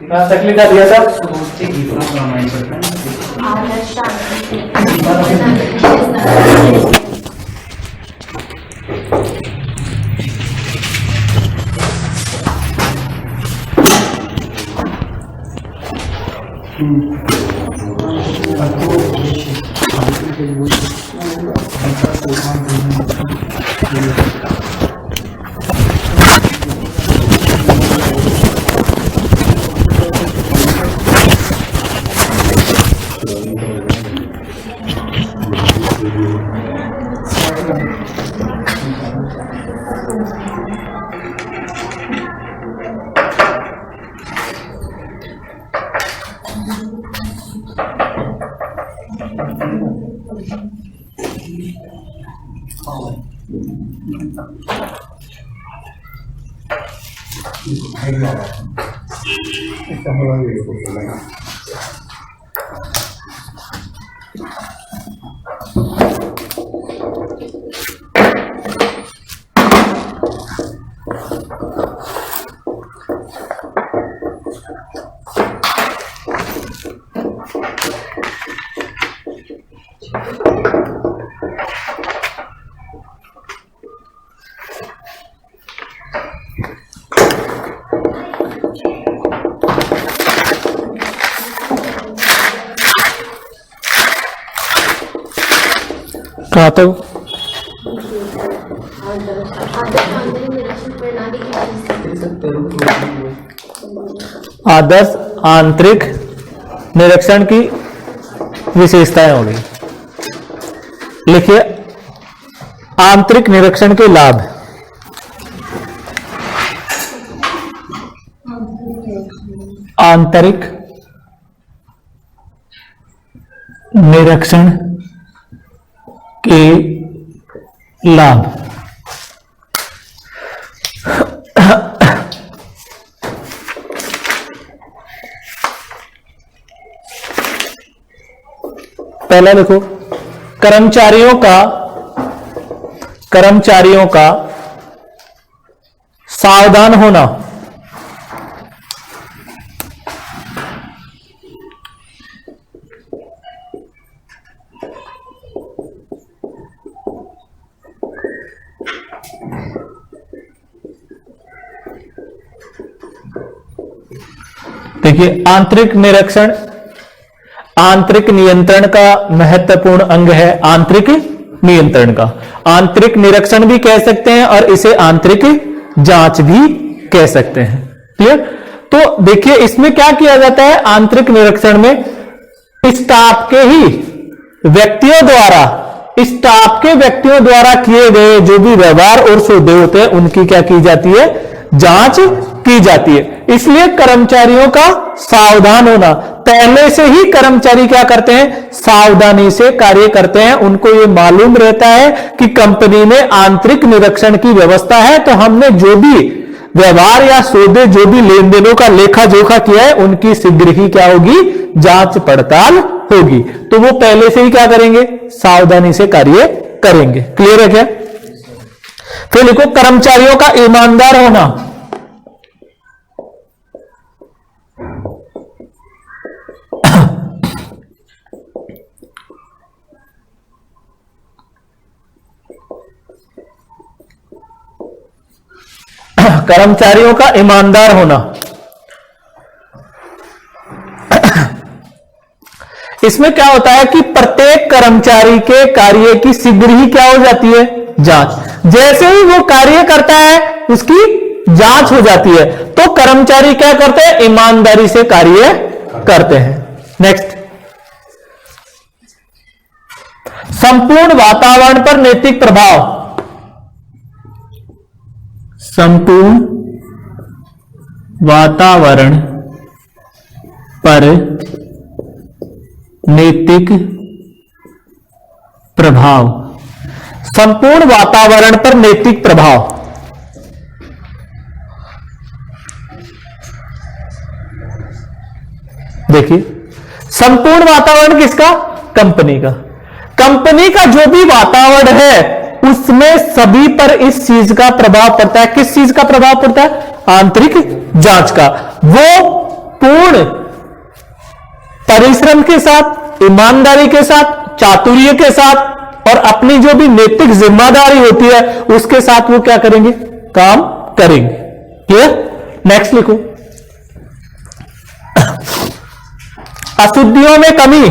कहाँ तक लिखा दिया था? कहा तो आदर्श आंतरिक निरीक्षण की विशेषताएं होगी। लिखिए आंतरिक निरीक्षण के लाभ। आंतरिक निरीक्षण के लाभ। पहला लिखो कर्मचारियों का सावधान होना। देखिए आंतरिक नियंत्रण का महत्वपूर्ण अंग है। आंतरिक नियंत्रण का आंतरिक निरीक्षण भी कह सकते हैं और इसे आंतरिक जांच भी कह सकते हैं। क्लियर? तो देखिए इसमें क्या किया जाता है आंतरिक निरीक्षण में, स्टाफ के व्यक्तियों द्वारा किए गए जो भी व्यवहार और सौदे होते हैं उनकी क्या की जाती है, जांच की जाती है। इसलिए कर्मचारियों का सावधान होना, पहले से ही कर्मचारी क्या करते हैं, सावधानी से कार्य करते हैं। उनको ये मालूम रहता है कि कंपनी में आंतरिक निरीक्षण की व्यवस्था है, तो हमने जो भी व्यवहार या सौदे जो भी लेन देनों का लेखा जोखा किया है उनकी शीघ्र ही क्या होगी, जांच पड़ताल होगी। तो वो पहले से ही क्या करेंगे, सावधानी से कार्य करेंगे। क्लियर है क्या? फिर लिखो कर्मचारियों का ईमानदार होना। कर्मचारियों का ईमानदार होना, इसमें क्या होता है कि प्रत्येक कर्मचारी के कार्य की शीघ्र ही क्या हो जाती है, जांच। जैसे ही वो कार्य करता है उसकी जांच हो जाती है। तो कर्मचारी क्या करते हैं, ईमानदारी से कार्य करते हैं। नेक्स्ट, संपूर्ण वातावरण पर नैतिक प्रभाव। संपूर्ण वातावरण पर नैतिक प्रभाव। संपूर्ण वातावरण पर नैतिक प्रभाव। देखिए संपूर्ण वातावरण किसका, कंपनी का। कंपनी का जो भी वातावरण है उसमें सभी पर इस चीज का प्रभाव पड़ता है। किस चीज का प्रभाव पड़ता है, आंतरिक जांच का। वो पूर्ण परिश्रम के साथ, ईमानदारी के साथ, चातुर्य के साथ और अपनी जो भी नैतिक जिम्मेदारी होती है उसके साथ वो क्या करेंगे, काम करेंगे। क्लियर? नेक्स्ट लिखो, अशुद्धियों में कमी।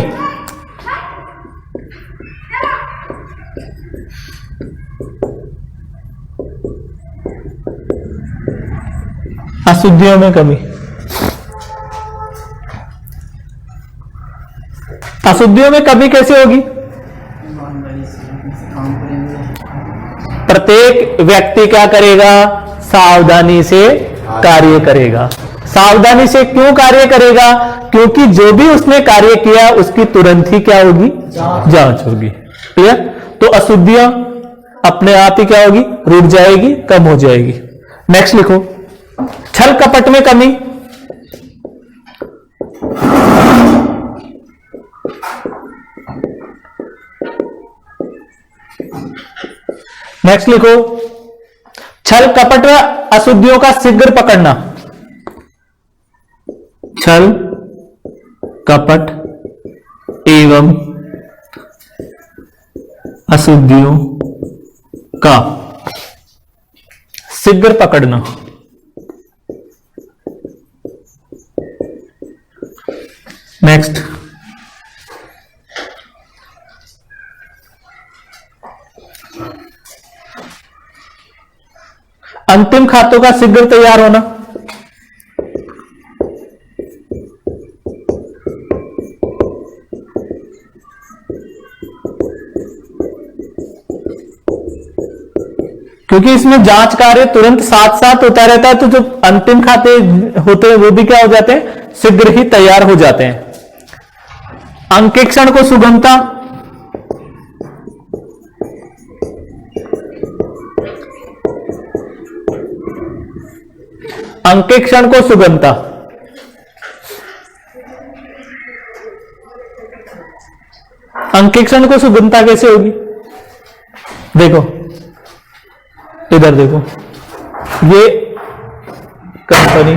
अशुद्धियों में कमी। अशुद्धियों में कमी कैसे होगी? प्रत्येक व्यक्ति क्या करेगा, सावधानी से कार्य करेगा। सावधानी से क्यों कार्य करेगा? क्योंकि जो भी उसने कार्य किया उसकी तुरंत ही क्या होगी, जांच होगी। क्लियर? तो अशुद्धियां अपने आप ही क्या होगी, रुक जाएगी, कम हो जाएगी। नेक्स्ट लिखो, छल कपट में कमी। नेक्स्ट लिखो, छल कपट व अशुद्धियों का शीघ्र पकड़ना। छल कपट एवं अशुद्धियों का शीघ्र पकड़ना। नेक्स्ट, अंतिम खातों का शीघ्र तैयार होना। क्योंकि इसमें जांच कार्य तुरंत साथ साथ होता रहता है, तो जो अंतिम खाते होते हैं वो भी क्या हो जाते हैं, शीघ्र ही तैयार हो जाते हैं। अंकेक्षण को सुगमता। अंकेक्षण को सुगमता। अंकेक्षण को सुगमता कैसे होगी? देखो इधर देखो, ये कंपनी।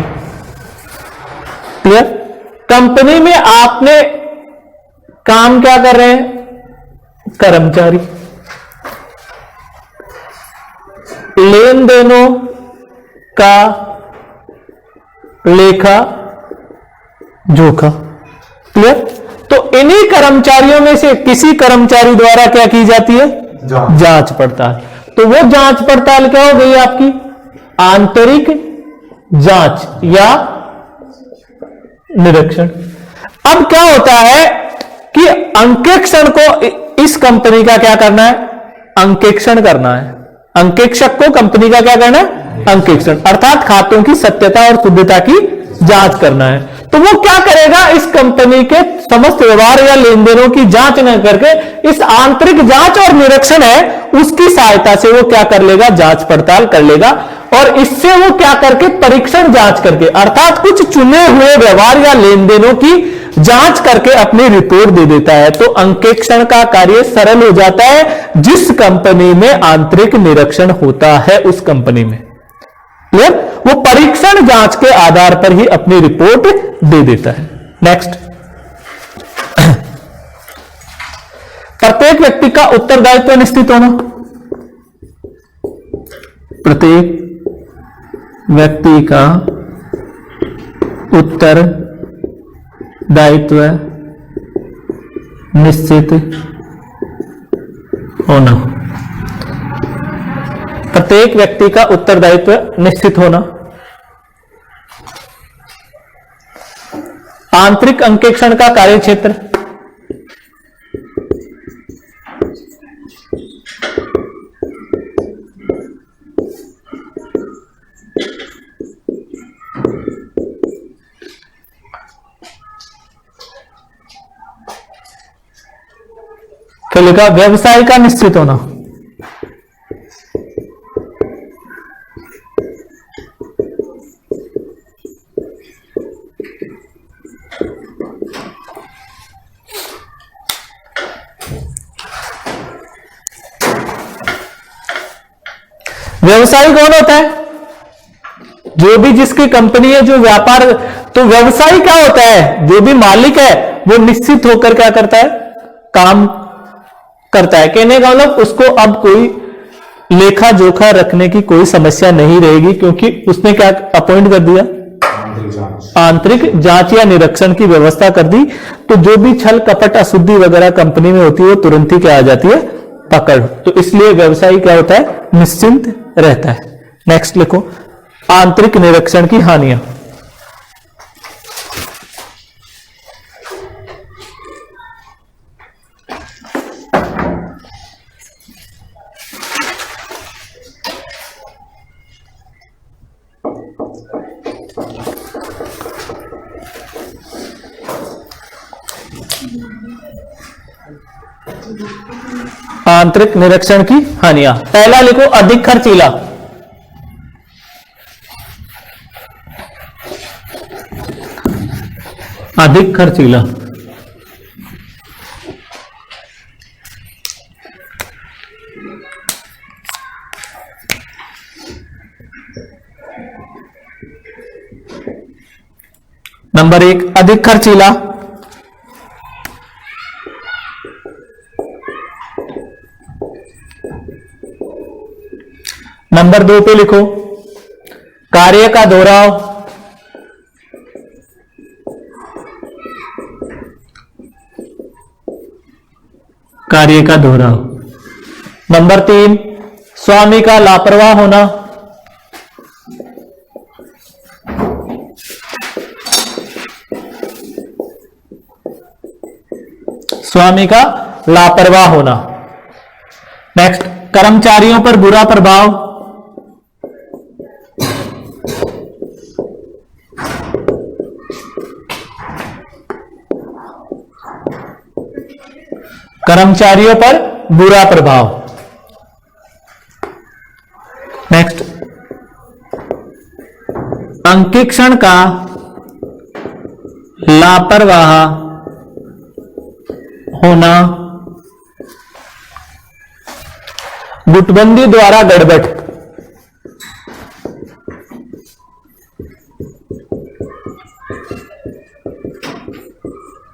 क्लियर? कंपनी में आपने काम क्या कर रहे हैं, कर्मचारी। लेन देनों का लेखा जोखा। क्लियर? तो इन्हीं कर्मचारियों में से किसी कर्मचारी द्वारा क्या की जाती है, जांच पड़ताल। तो वो जांच पड़ताल क्या हो गई आपकी, आंतरिक जांच या निरीक्षण। अब क्या होता है कि अंकेक्षण को, इस कंपनी का क्या करना है, अंकेक्षण करना है। अंकेक्षक को कंपनी का क्या करना है, अंकेक्षण, अर्थात खातों की सत्यता और शुद्धता की जांच करना है। तो वो क्या करेगा, इस कंपनी के समस्त व्यवहार या लेन देनों की जांच न करके इस आंतरिक जांच और निरीक्षण है उसकी सहायता से वो क्या कर लेगा, जांच पड़ताल कर लेगा। और इससे वो क्या करके, परीक्षण जांच करके, अर्थात कुछ चुने हुए व्यवहार या लेन देनों की जांच करके अपनी रिपोर्ट दे देता है। तो अंकेक्षण का कार्य सरल हो जाता है जिस कंपनी में आंतरिक निरीक्षण होता है, उस कंपनी में। क्लियर? वो परीक्षण जांच के आधार पर ही अपनी रिपोर्ट दे देता है। नेक्स्ट, प्रत्येक व्यक्ति का उत्तरदायित्व निश्चित होना। प्रत्येक व्यक्ति का उत्तरदायित्व निश्चित होना। प्रत्येक व्यक्ति का उत्तरदायित्व निश्चित होना। आंतरिक अंकेक्षण का कार्यक्षेत्र। क्या लिखा, व्यवसाय का निश्चित होना। व्यवसायी कौन होता है, जो भी जिसकी कंपनी है, जो व्यापार, तो व्यवसायी क्या होता है, जो भी मालिक है वो निश्चित होकर क्या करता है, काम करता है। कहने का मतलब उसको अब कोई लेखा जोखा रखने की कोई समस्या नहीं रहेगी, क्योंकि उसने क्या अपॉइंट कर दिया, आंतरिक जांच या निरीक्षण की व्यवस्था कर दी। तो जो भी छल कपट अशुद्धि वगैरह कंपनी में होती है वो तुरंत ही क्या आ जाती है, पकड़। तो इसलिए व्यवसायी क्या होता है, निश्चिंत रहता है। नेक्स्ट लिखो, आंतरिक निरीक्षण की हानियां। आंतरिक निरीक्षण की हानियां। पहला लिखो, अधिक खर्चीला। अधिक खर्चीला। नंबर 1 अधिक खर्चीला। नंबर 2 पे लिखो, कार्य का दोहराव। कार्य का दोहराव। नंबर 3 स्वामी का लापरवाह होना। स्वामी का लापरवाह होना। नेक्स्ट, कर्मचारियों पर बुरा प्रभाव। कर्मचारियों पर बुरा प्रभाव। नेक्स्ट, अंकेक्षण का लापरवाह होना। गुटबंदी द्वारा गड़बड़।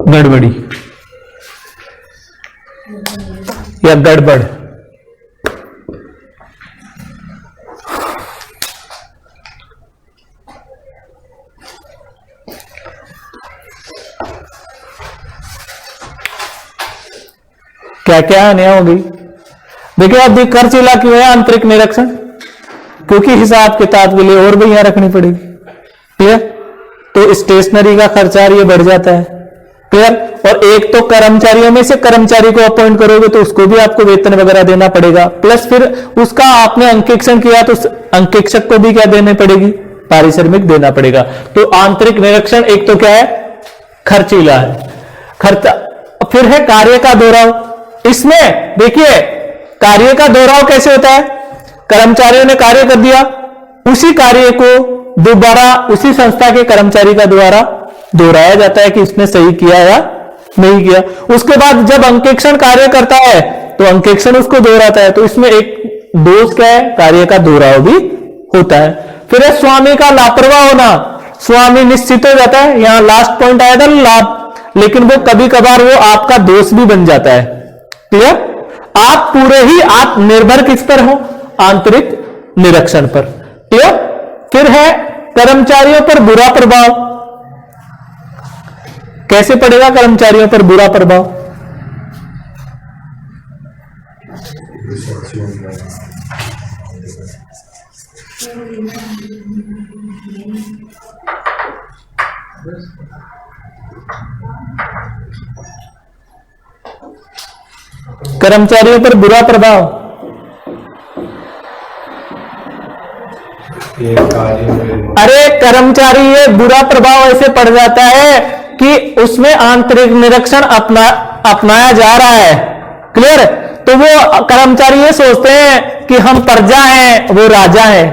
गड़बड़ी या गड़बड़। क्या क्या हानियां होगी? देखिए, अधिक खर्चीला क्यों है आंतरिक निरीक्षण? क्योंकि हिसाब किताब के लिए और भैया रखनी पड़ेगी। क्लियर? तो स्टेशनरी का खर्चा ये बढ़ जाता है। क्लियर? और एक तो कर्मचारियों में से कर्मचारी को अपॉइंट करोगे तो उसको भी आपको वेतन वगैरह देना पड़ेगा, प्लस फिर उसका आपने अंकेक्षण किया तो अंकेक्षक को भी क्या देने पड़ेगी, पारिश्रमिक देना पड़ेगा। तो आंतरिक निरीक्षण एक तो क्या है, खर्चीला है, खर्चा। फिर है कार्य का दोहराव। इसमें देखिए, कार्य का दोहराव कैसे होता है? कर्मचारियों ने कार्य कर दिया, उसी कार्य को दोबारा उसी संस्था के कर्मचारी का द्वारा दोहराया जाता है कि इसने सही किया या नहीं किया। उसके बाद जब अंकेक्षण कार्य करता है तो अंकेक्षण उसको दोहराता है। तो इसमें एक दोष क्या है, कार्य का दोहराव भी होता है। फिर है स्वामी का लापरवाह होना। स्वामी निश्चित हो जाता है, यहां लास्ट पॉइंट आया था लाभ, लेकिन वो कभी कभार वो आपका दोष भी बन जाता है। क्लियर? आप पूरे ही आप निर्भर किस पर हो, आंतरिक निरीक्षण पर। क्लियर? फिर है कर्मचारियों पर बुरा प्रभाव। कैसे पड़ेगा कर्मचारियों पर बुरा प्रभाव? कर्मचारियों पर बुरा प्रभाव, अरे कर्मचारी ये बुरा प्रभाव ऐसे पड़ जाता है कि उसमें आंतरिक निरीक्षण अपनाया जा रहा है। क्लियर? तो वो कर्मचारी ये सोचते हैं कि हम प्रजा हैं, वो राजा है,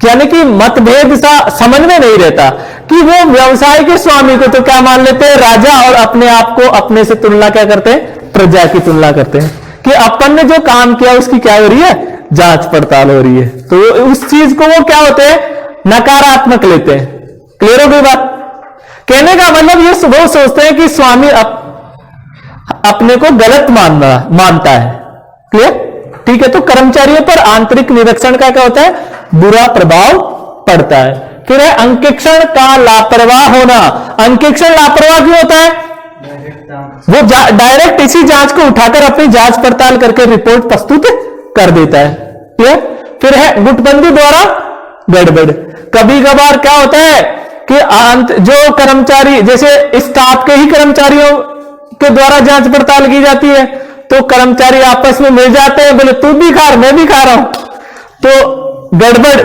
यानी कि मतभेद सा समझ में नहीं रहता कि वो व्यवसाय के स्वामी को तो क्या मान लेते हैं, राजा, और अपने आप को अपने से तुलना क्या करते हैं, प्रजा की तुलना करते हैं कि अपन ने जो काम किया उसकी क्या हो रही है, जांच पड़ताल हो रही है, तो उस चीज को वो क्या होते हैं, नकारात्मक लेते हैं। क्लियर हो गई बात? कहने का मतलब ये वो सोचते हैं कि स्वामी अपने को गलत मानता है। क्लियर? ठीक है। तो कर्मचारियों पर आंतरिक निरीक्षण का क्या होता है, बुरा प्रभाव पड़ता है। फिर है अंकेक्षण का लापरवाह होना। अंकेक्षण लापरवाह क्यों होता है? वो डायरेक्ट इसी जांच को उठाकर अपनी जांच पड़ताल करके रिपोर्ट प्रस्तुत कर देता है। क्लियर? फिर है गुटबंदी द्वारा गड़बड़। कभी कभार क्या होता है कि जो कर्मचारी, जैसे स्टाफ के ही कर्मचारियों के द्वारा जांच पड़ताल की जाती है, तो कर्मचारी आपस में मिल जाते हैं, बोले तू भी खा रहा, मैं भी खा रहा हूं, तो गड़बड़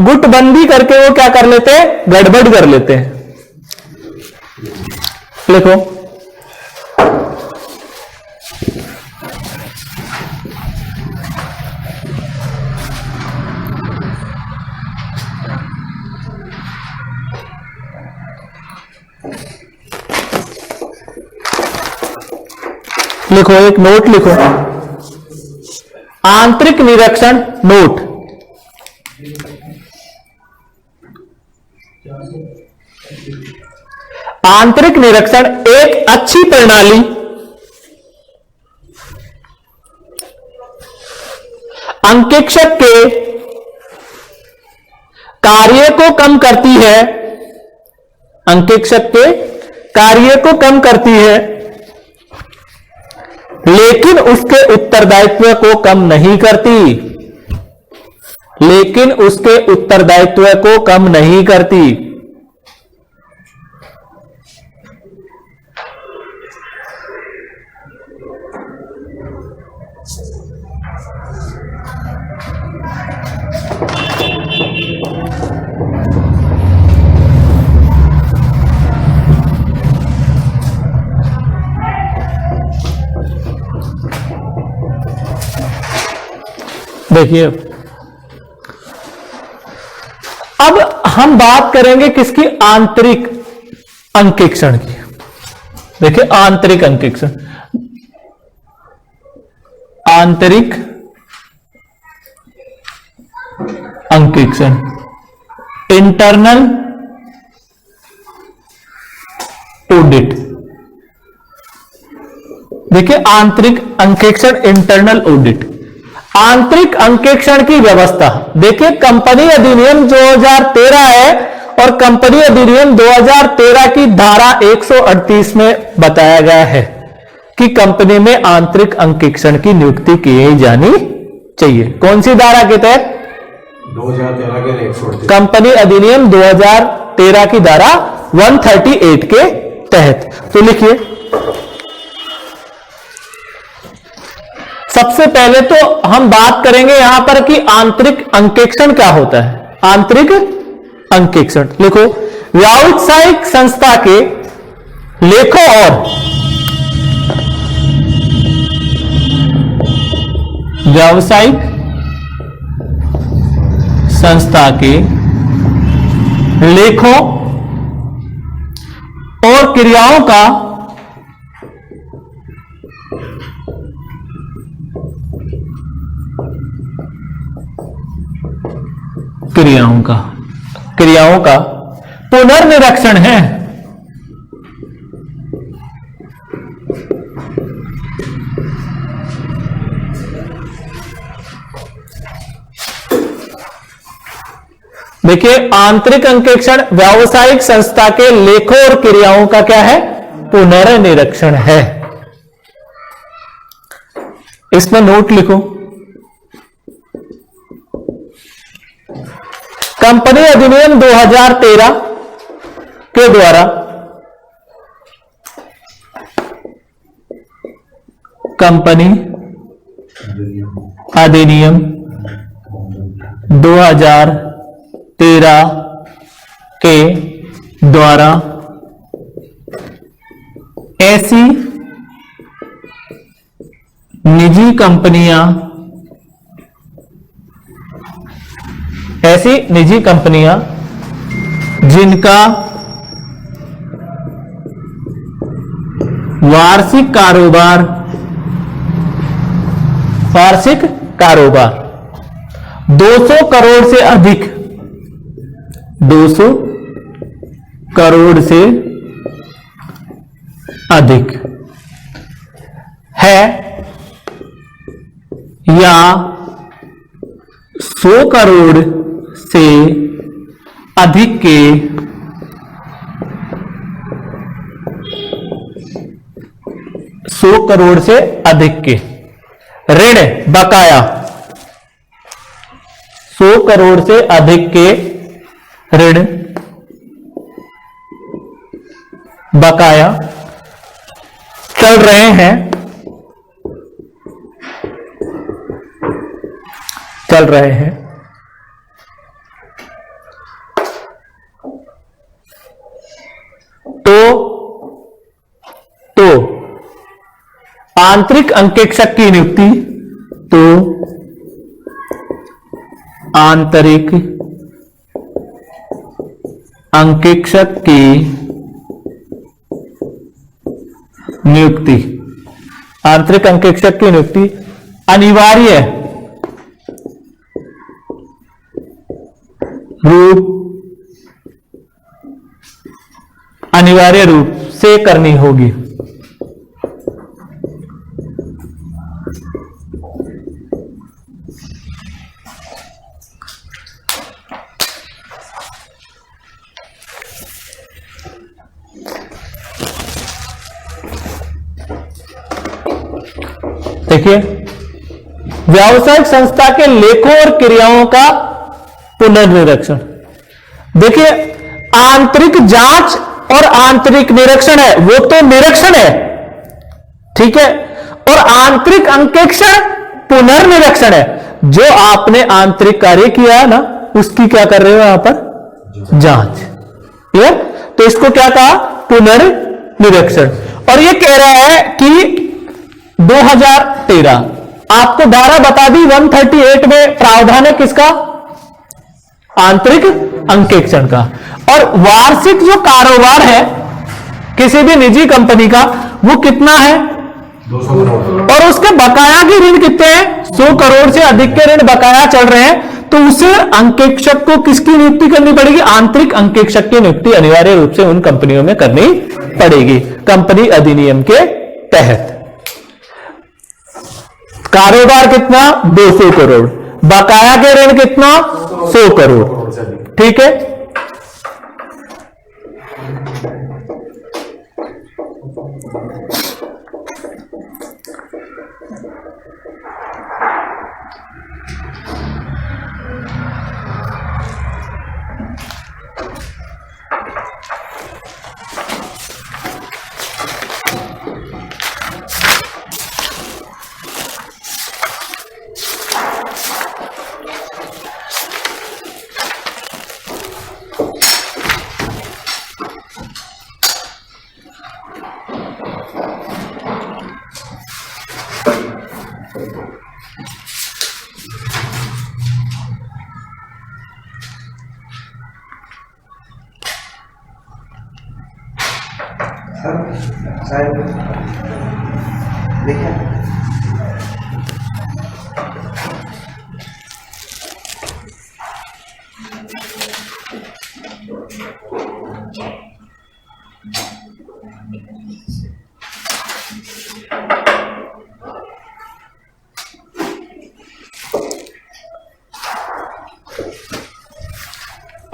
गुटबंदी करके वो क्या कर लेते हैं, गड़बड़ कर लेते हैं। लिखो, लिखो, एक नोट लिखो, आंतरिक निरीक्षण नोट। आंतरिक निरीक्षण एक अच्छी प्रणाली अंकेक्षक के कार्य को कम करती है, अंकेक्षक के कार्य को कम करती है, लेकिन उसके उत्तरदायित्व को कम नहीं करती, लेकिन उसके उत्तरदायित्व को कम नहीं करती। देखिए, अब हम बात करेंगे किसकी, आंतरिक अंकेक्षण की। देखिए, आंतरिक अंकेक्षण, आंतरिक अंकेक्षण, इंटरनल ऑडिट। देखिए, आंतरिक अंकेक्षण, इंटरनल ऑडिट। आंतरिक अंकेक्षण की व्यवस्था, देखिए कंपनी अधिनियम 2013 है, और कंपनी अधिनियम 2013 की धारा 138 में बताया गया है कि कंपनी में आंतरिक अंकेक्षण की नियुक्ति की जानी चाहिए। कौन सी धारा के तहत? 2013 के 138। कंपनी अधिनियम 2013 की धारा 138 के तहत। तो लिखिए, सबसे पहले तो हम बात करेंगे यहां पर कि आंतरिक अंकेक्षण क्या होता है। आंतरिक अंकेक्षण लिखो, व्यावसायिक संस्था के लेखों और व्यावसायिक संस्था के लेखों और क्रियाओं का क्रियाओं का पुनर्निरीक्षण है। देखिए, आंतरिक अंकेक्षण व्यावसायिक संस्था के लेखों और क्रियाओं का क्या है, पुनर्निरीक्षण है। इसमें नोट लिखो, कंपनी अधिनियम 2013 के द्वारा कंपनी अधिनियम 2013 के द्वारा ऐसी निजी कंपनियां जिनका वार्षिक कारोबार 200 करोड़ से अधिक, 200 करोड़ से अधिक है या 100 करोड़ से अधिक के 100 करोड़ से अधिक के ऋण बकाया, 100 करोड़ से अधिक के ऋण बकाया चल रहे हैं, चल रहे हैं तो आंतरिक अंकेक्षक की नियुक्ति, तो आंतरिक अंकेक्षक की नियुक्ति, आंतरिक अंकेक्षक की नियुक्ति अनिवार्य रूप से करनी होगी। देखिए, व्यावसायिक संस्था के लेखों और क्रियाओं का पुनर्निरीक्षण। देखिए, आंतरिक जांच और आंतरिक निरीक्षण है, वो तो निरीक्षण है, ठीक है, और आंतरिक अंकेक्षण पुनर्निरीक्षण है। जो आपने आंतरिक कार्य किया है ना, उसकी क्या कर रहे हो यहां पर? जांच। क्लियर? तो इसको क्या कहा? पुनर्निरीक्षण। और ये कह रहा है कि 2013 आपको धारा बता दी 138 में प्रावधान है किसका? आंतरिक अंकेक्षण का। और वार्षिक जो कारोबार है किसी भी निजी कंपनी का, वो कितना है? 200 करोड़। और उसके बकाया के ऋण कितने हैं? 100 करोड़ से अधिक के ऋण बकाया चल रहे हैं। तो उसे अंकेक्षक को किसकी नियुक्ति करनी पड़ेगी? आंतरिक अंकेक्षक की नियुक्ति अनिवार्य रूप से उन कंपनियों में करनी पड़ेगी, कंपनी अधिनियम के तहत। कारोबार कितना? 200 करोड़। बकाया के ऋण कितना? 100 करोड़। ठीक है,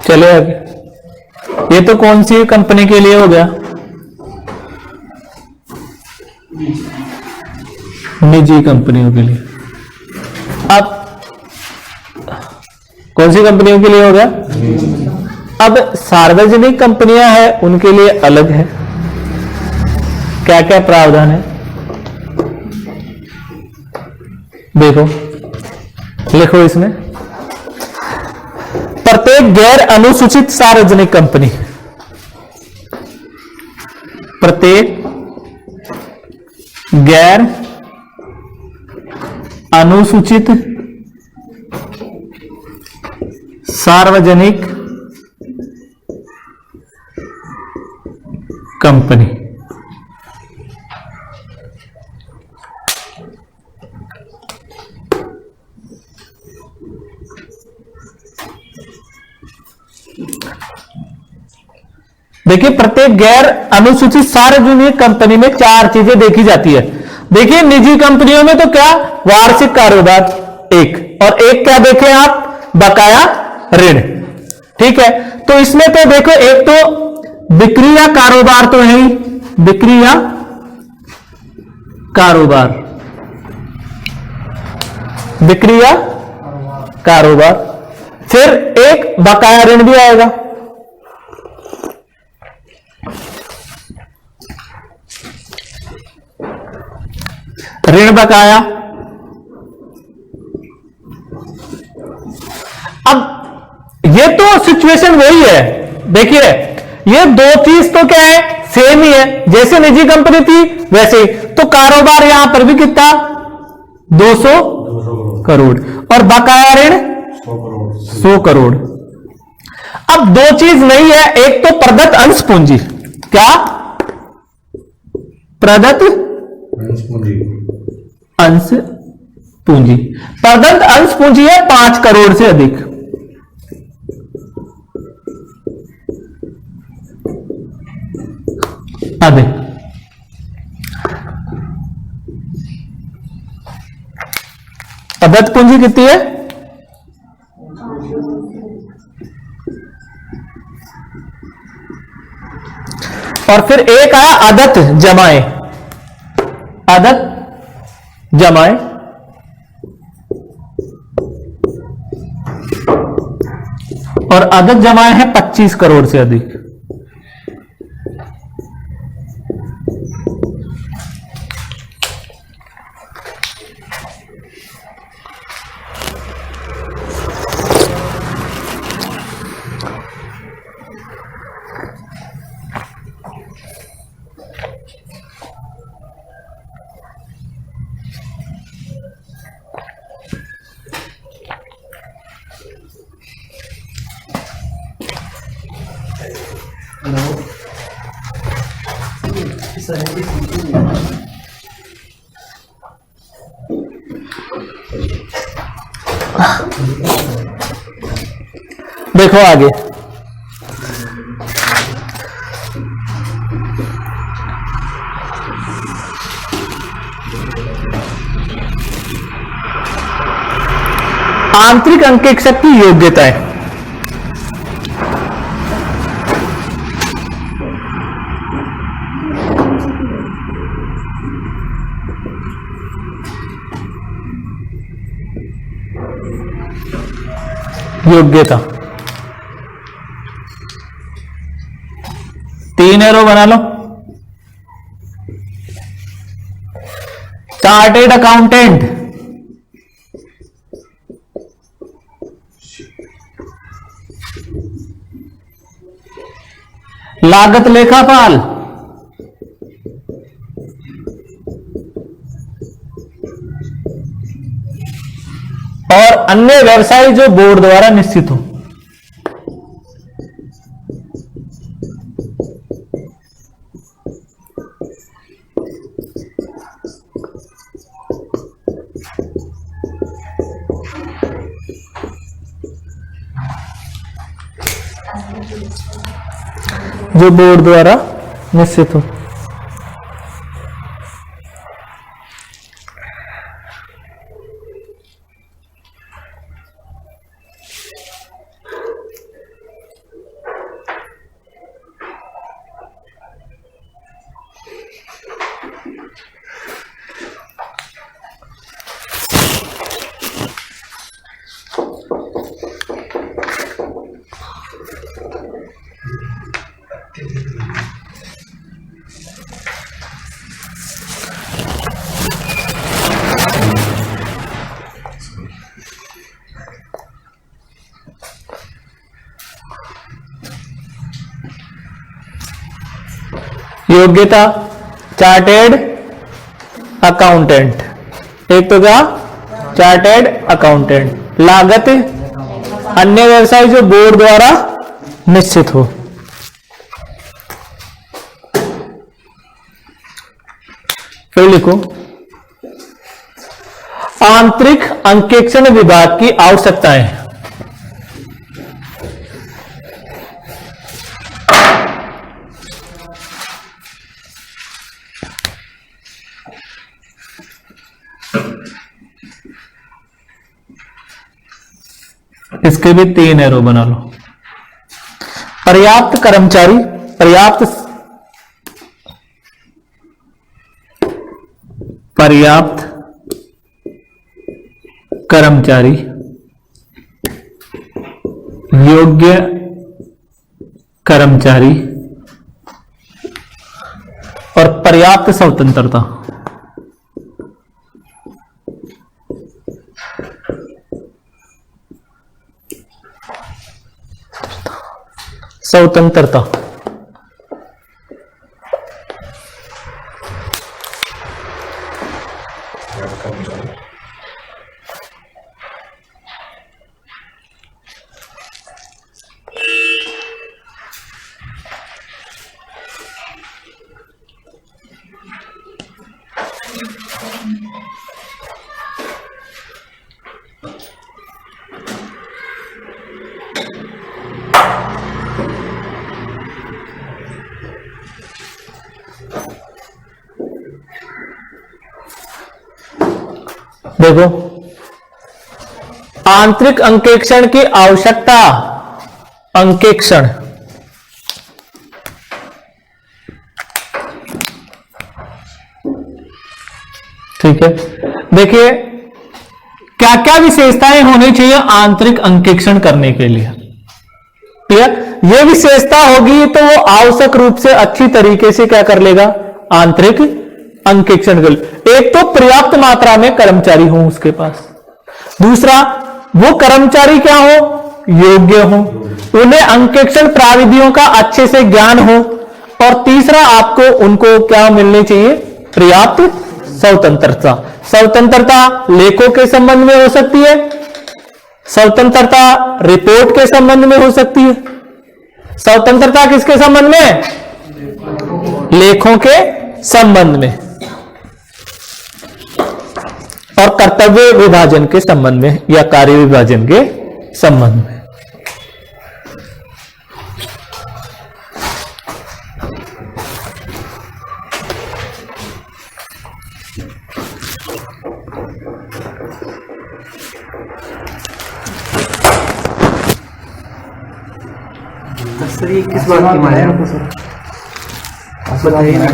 चलो आगे। ये तो कौन सी कंपनी के लिए हो गया? निजी कंपनियों के लिए। अब कौन सी कंपनियों के लिए हो गया? अब सार्वजनिक कंपनियां हैं, उनके लिए अलग है। क्या क्या प्रावधान है देखो, लिखो इसमें। प्रत्येक गैर अनुसूचित सार्वजनिक कंपनी, प्रत्येक गैर अनुसूचित सार्वजनिक कंपनी देखिए प्रत्येक गैर अनुसूचित सार्वजनिक कंपनी में 4 चीजें देखी जाती है। देखिए निजी कंपनियों में तो क्या, वार्षिक कारोबार एक, और एक क्या देखें आप, बकाया ऋण। ठीक है, तो इसमें तो देखो एक तो बिक्री या कारोबार तो है ही, बिक्री या कारोबार, बिक्री या कारोबार, फिर एक बकाया ऋण भी आएगा। ऋण बकाया। अब ये तो सिचुएशन वही है, देखिए ये दो चीज तो क्या है, सेम ही है, जैसे निजी कंपनी थी वैसे ही। तो कारोबार यहां पर भी कितना, 200 करोड़, और बकाया ऋण 100 करोड़। अब दो चीज नहीं है, एक तो प्रदत्त अंश पूंजी, क्या प्रदत्त अंश पूंजी, प्रदत्त अंश पूंजी है 5 करोड़ से अधिक। अधिक प्रदत्त पूंजी कितनी है, और फिर एक आया आदत जमाए, आदत जमाए, और आदत जमाए है 25 करोड़ से अधिक। देखो आगे, आंतरिक अंकेक्षक की योग्यताएं। योग्यता 3 एरो बना लो। चार्टेड अकाउंटेंट, लागत लेखापाल, और अन्य व्यवसाय जो बोर्ड द्वारा निश्चित हो। जो बोर्ड द्वारा निश्चित हो। योग्यता चार्टेड अकाउंटेंट, एक तो क्या चार्टेड अकाउंटेंट। लागत अन्य व्यवसाय जो बोर्ड द्वारा निश्चित हो। फिर लिखो आंतरिक अंकेक्षण विभाग की आवश्यकताएं। इसके भी 3 एरो बना लो। पर्याप्त कर्मचारी, पर्याप्त कर्मचारी, योग्य कर्मचारी और पर्याप्त स्वतंत्रता। स्वतंत्रता देखो, आंतरिक अंकेक्षण की आवश्यकता, अंकेक्षण ठीक है। देखिए क्या क्या विशेषताएं होनी चाहिए आंतरिक अंकेक्षण करने के लिए। क्लियर? ये विशेषता होगी तो वो आवश्यक रूप से अच्छी तरीके से क्या कर लेगा, आंतरिक अंकेक्षण कर ले। एक तो पर्याप्त मात्रा में कर्मचारी हो उसके पास, दूसरा वो कर्मचारी क्या हो, योग्य हो, उन्हें अंकेक्षण प्राविधियों का अच्छे से ज्ञान हो, और तीसरा आपको उनको क्या मिलनी चाहिए, पर्याप्त स्वतंत्रता। स्वतंत्रता लेखों के संबंध में हो सकती है, स्वतंत्रता रिपोर्ट के संबंध में हो सकती है। स्वतंत्रता किसके संबंध में, लेखों के संबंध में, और कर्तव्य विभाजन के संबंध में या कार्य विभाजन के संबंध में। सर ये किस बात की माने आपको सर? बताइए ना।